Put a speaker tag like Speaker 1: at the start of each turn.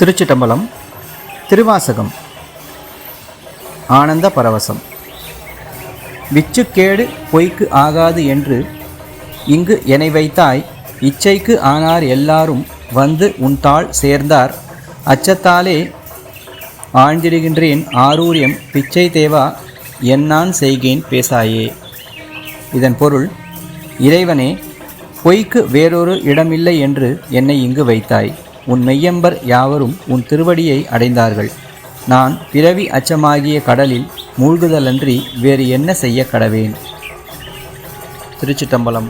Speaker 1: திருச்சிட்டம்பலம். திருவாசகம். ஆனந்த பரவசம். விச்சுக்கேடு பொய்க்கு ஆகாது என்று இங்கு எனை வைத்தாய், இச்சைக்கு ஆனார் எல்லாரும் வந்து உன் தாள் சேர்ந்தார், அச்சத்தாலே ஆழ்ந்திடுகின்றேன் ஆரூரியம் பிச்சை தேவா என்னான் செய்கேன் பேசாயே. இதன் பொருள், இறைவனே, பொய்க்கு வேறொரு இடமில்லை என்று என்னை இங்கு வைத்தாய். உன் மெய்யம்பர் யாவரும் உன் திருவடியை அடைந்தார்கள். நான் பிறவி அச்சமாகிய கடலில் மூழ்குதலன்றி வேறு என்ன செய்ய கடவேன்? திருச்சிட்டம்பலம்.